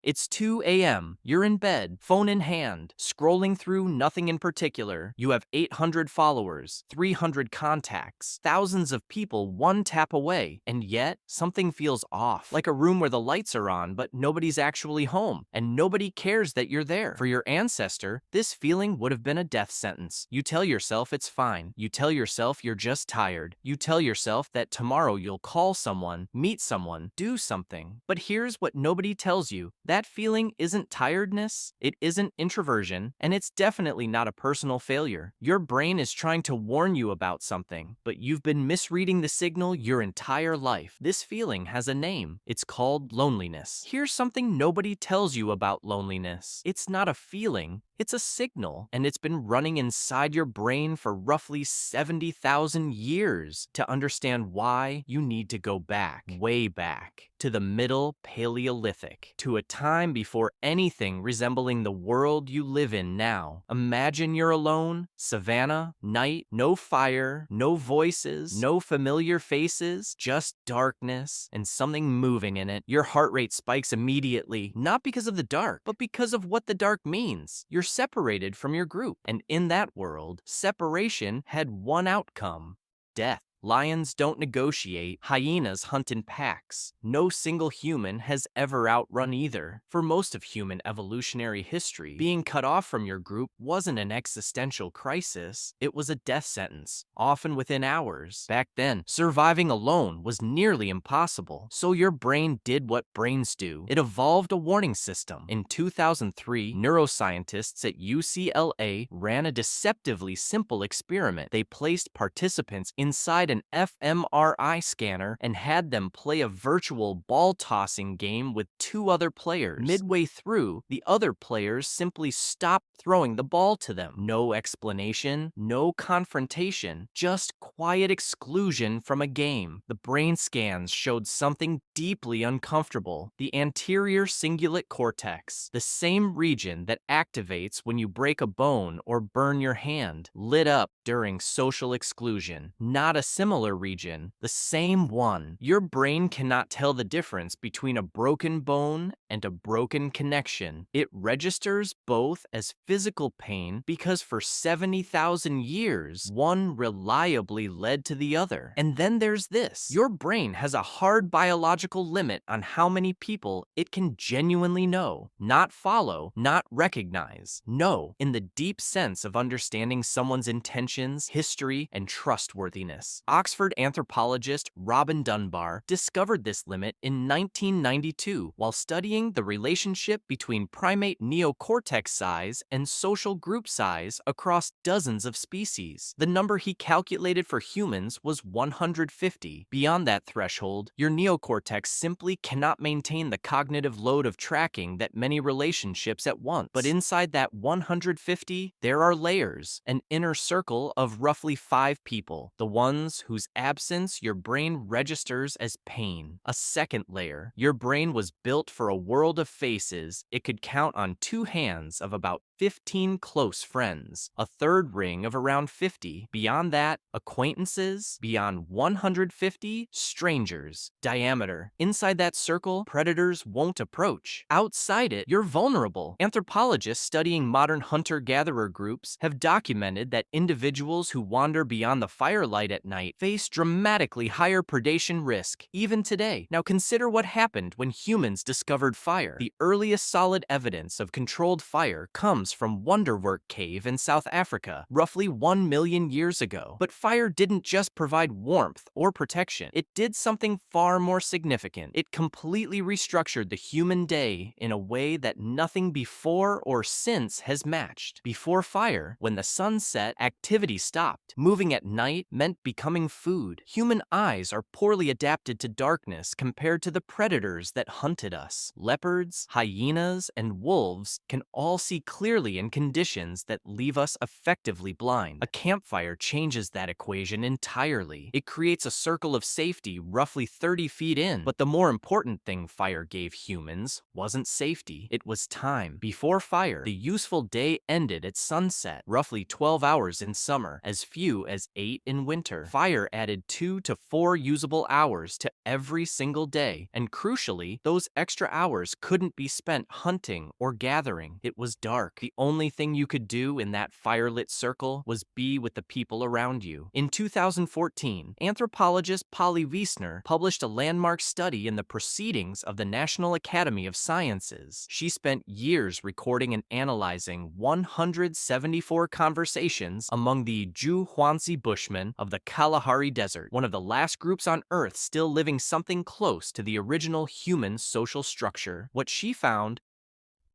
It's 2 a.m. You're in bed, phone in hand, scrolling through nothing in particular. You have 800 followers, 300 contacts, thousands of people one tap away, and yet something feels off. Like a room where the lights are on, but nobody's actually home, and nobody cares that you're there. For your ancestor, this feeling would have been a death sentence. You tell yourself it's fine. You tell yourself you're just tired. You tell yourself that tomorrow you'll call someone, meet someone, do something. But here's what nobody tells you. That feeling isn't tiredness, it isn't introversion, and it's definitely not a personal failure. Your brain is trying to warn you about something, but you've been misreading the signal your entire life. This feeling has a name. It's called loneliness. Here's something nobody tells you about loneliness. It's not a feeling, it's a signal, and it's been running inside your brain for roughly 70,000 years. To understand why, you need to go back, way back, to the Middle Paleolithic, to a time before anything resembling the world you live in now. Imagine you're alone, savanna, night, no fire, no voices, no familiar faces, just darkness and something moving in it. Your heart rate spikes immediately, not because of the dark, but because of what the dark means. You're separated from your group, and in that world, separation had one outcome: death. Lions don't negotiate, hyenas hunt in packs. No single human has ever outrun either. For most of human evolutionary history, being cut off from your group wasn't an existential crisis, it was a death sentence, often within hours. Back then, surviving alone was nearly impossible, so your brain did what brains do. It evolved a warning system. In 2003, neuroscientists at UCLA ran a deceptively simple experiment. They placed participants inside an fMRI scanner and had them play a virtual ball-tossing game with two other players. Midway through, the other players simply stopped throwing the ball to them. No explanation, no confrontation, just quiet exclusion from a game. The brain scans showed something deeply uncomfortable: the anterior cingulate cortex, the same region that activates when you break a bone or burn your hand, lit up during social exclusion. Not a similar region, the same one. Your brain cannot tell the difference between a broken bone and a broken connection. It registers both as physical pain because for 70,000 years, one reliably led to the other. And then there's this. Your brain has a hard biological limit on how many people it can genuinely know, not follow, not recognize. Know in the deep sense of understanding someone's intentions, history, and trustworthiness. Oxford anthropologist Robin Dunbar discovered this limit in 1992 while studying the relationship between primate neocortex size and social group size across dozens of species. The number he calculated for humans was 150. Beyond that threshold, your neocortex simply cannot maintain the cognitive load of tracking that many relationships at once. But inside that 150, there are layers, an inner circle of roughly 5 people, the ones whose absence your brain registers as pain. A second layer, your brain was built for a world of faces. It could count on 2 hands of about 15 close friends, a third ring of around 50. Beyond that, acquaintances. Beyond 150, strangers. Diameter. Inside that circle, predators won't approach. Outside it, you're vulnerable. Anthropologists studying modern hunter-gatherer groups have documented that individuals who wander beyond the firelight at night face dramatically higher predation risk, even today. Now consider what happened when humans discovered fire. The earliest solid evidence of controlled fire comes from Wonderwerk Cave in South Africa, roughly 1 million years ago. But fire didn't just provide warmth or protection. It did something far more significant. It completely restructured the human day in a way that nothing before or since has matched. Before fire, when the sun set, activity stopped. Moving at night meant becoming food. Human eyes are poorly adapted to darkness compared to the predators that hunted us. Leopards, hyenas, and wolves can all see clearly clearly in conditions that leave us effectively blind. A campfire changes that equation entirely. It creates a circle of safety roughly 30 feet in. But the more important thing fire gave humans wasn't safety, it was time. Before fire, the useful day ended at sunset, roughly 12 hours in summer, as few as 8 in winter. Fire added 2 to 4 usable hours to every single day, and crucially, those extra hours couldn't be spent hunting or gathering. It was dark. The only thing you could do in that firelit circle was be with the people around you. In 2014, anthropologist Wiessner published a landmark study in the Proceedings of the National Academy of Sciences. She spent years recording and analyzing 174 conversations among the Juhuanzi Bushmen of the Kalahari Desert, one of the last groups on Earth still living something close to the original human social structure. What she found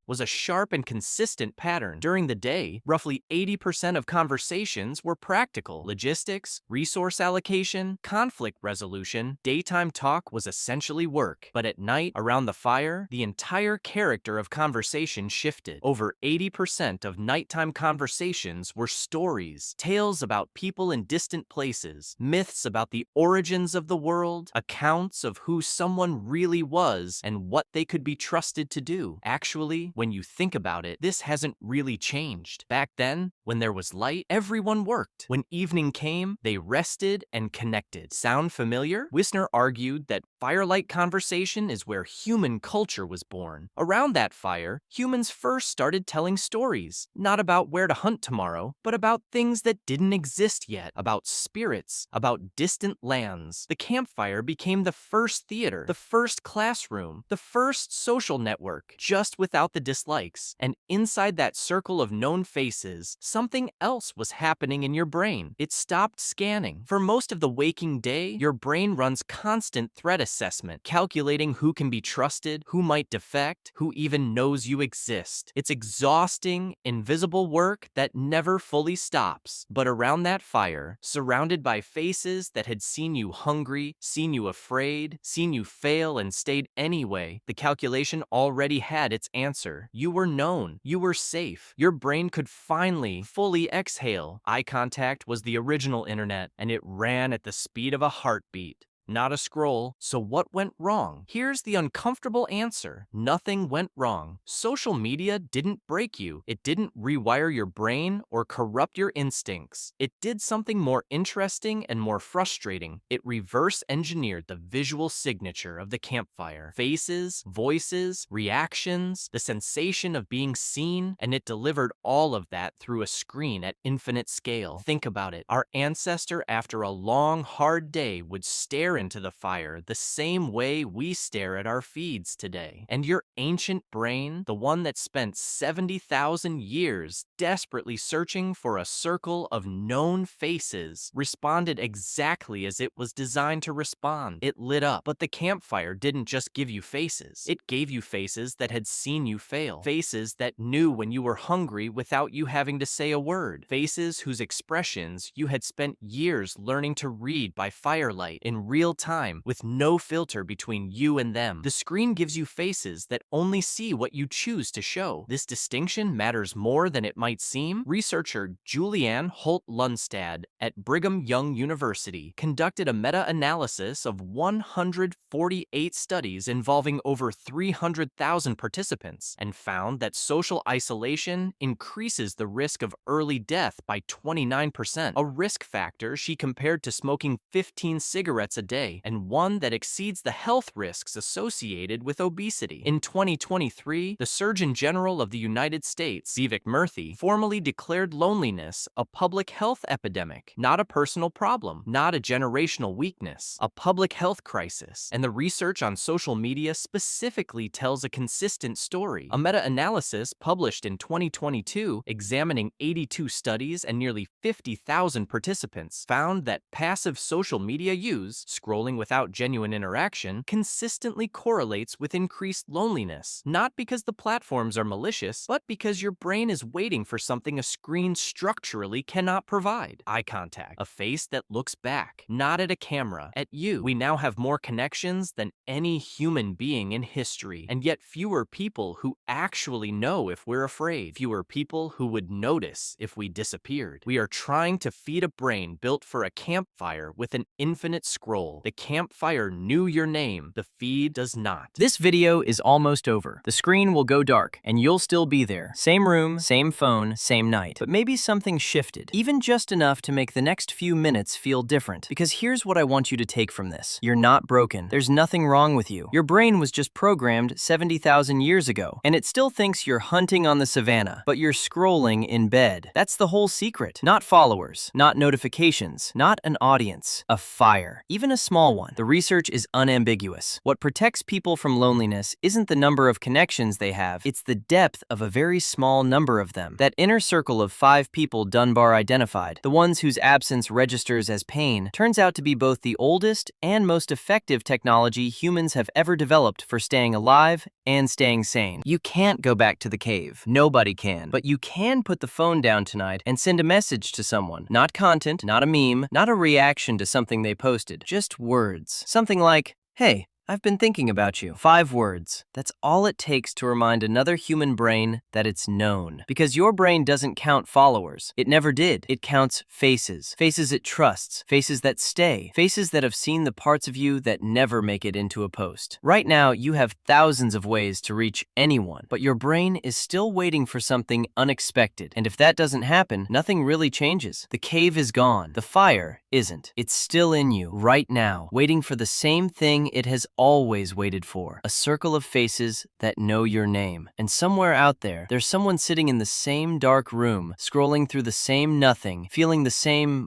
was a sharp and consistent pattern. During the day, roughly 80% of conversations were practical. Logistics, resource allocation, conflict resolution, daytime talk was essentially work. But at night, around the fire, the entire character of conversation shifted. Over 80% of nighttime conversations were stories, tales about people in distant places, myths about the origins of the world, accounts of who someone really was and what they could be trusted to do. Actually, when you think about it, this hasn't really changed. Back then, when there was light, everyone worked. When evening came, they rested and connected. Sound familiar? Wiessner argued that firelight conversation is where human culture was born. Around that fire, humans first started telling stories, not about where to hunt tomorrow, but about things that didn't exist yet, about spirits, about distant lands. The campfire became the first theater, the first classroom, the first social network, just without the dislikes. And inside that circle of known faces, something else was happening in your brain. It stopped scanning. For most of the waking day, your brain runs constant threat assessment, calculating who can be trusted, who might defect, who even knows you exist. It's exhausting, invisible work that never fully stops. But around that fire, surrounded by faces that had seen you hungry, seen you afraid, seen you fail and stayed anyway, the calculation already had its answer. You were known. You were safe. Your brain could finally fully exhale. Eye contact was the original internet, and it ran at the speed of a heartbeat, not a scroll. So what went wrong? Here's the uncomfortable answer. Nothing went wrong. Social media didn't break you. It didn't rewire your brain or corrupt your instincts. It did something more interesting and more frustrating. It reverse engineered the visual signature of the campfire. Faces, voices, reactions, the sensation of being seen, and it delivered all of that through a screen at infinite scale. Think about it. Our ancestor, after a long, hard day, would stare into the fire the same way we stare at our feeds today. And your ancient brain, the one that spent 70,000 years desperately searching for a circle of known faces, responded exactly as it was designed to respond. It lit up. But the campfire didn't just give you faces. It gave you faces that had seen you fail. Faces that knew when you were hungry without you having to say a word. Faces whose expressions you had spent years learning to read by firelight in real time, with no filter between you and them. The screen gives you faces that only see what you choose to show. This distinction matters more than it might seem. Researcher Julianne Holt-Lunstad at Brigham Young University conducted a meta-analysis of 148 studies involving over 300,000 participants and found that social isolation increases the risk of early death by 29%, a risk factor she compared to smoking 15 cigarettes a day, and one that exceeds the health risks associated with obesity. In 2023, the Surgeon General of the United States, Murthy, formally declared loneliness a public health epidemic, not a personal problem, not a generational weakness, a public health crisis. And the research on social media specifically tells a consistent story. A meta-analysis published in 2022, examining 82 studies and nearly 50,000 participants, found that passive social media use, scrolling without genuine interaction consistently correlates with increased loneliness, not because the platforms are malicious, but because your brain is waiting for something a screen structurally cannot provide. Eye contact, a face that looks back, not at a camera, at you. We now have more connections than any human being in history, and yet fewer people who actually know if we're afraid, fewer people who would notice if we disappeared. We are trying to feed a brain built for a campfire with an infinite scroll. The campfire knew your name, the feed does not. This video is almost over. The screen will go dark, and you'll still be there. Same room, same phone, same night. But maybe something shifted, even just enough to make the next few minutes feel different. Because here's what I want you to take from this. You're not broken. There's nothing wrong with you. Your brain was just programmed 70,000 years ago, and it still thinks you're hunting on the savannah, but you're scrolling in bed. That's the whole secret. Not followers, not notifications, not an audience. A fire, even a small one. The research is unambiguous. What protects people from loneliness isn't the number of connections they have, it's the depth of a very small number of them. That inner circle of 5 people Dunbar identified, the ones whose absence registers as pain, turns out to be both the oldest and most effective technology humans have ever developed for staying alive and staying sane. You can't go back to the cave. Nobody can. But you can put the phone down tonight and send a message to someone. Not content, not a meme, not a reaction to something they posted. Just words. Something like, "Hey, I've been thinking about you." 5 words. That's all it takes to remind another human brain that it's known. Because your brain doesn't count followers. It never did. It counts faces. Faces it trusts. Faces that stay. Faces that have seen the parts of you that never make it into a post. Right now, you have thousands of ways to reach anyone, but your brain is still waiting for something unexpected. And if that doesn't happen, nothing really changes. The cave is gone. The fire isn't. It's still in you, right now, waiting for the same thing it has always waited for. A circle of faces that know your name. And somewhere out there, there's someone sitting in the same dark room, scrolling through the same nothing, feeling the same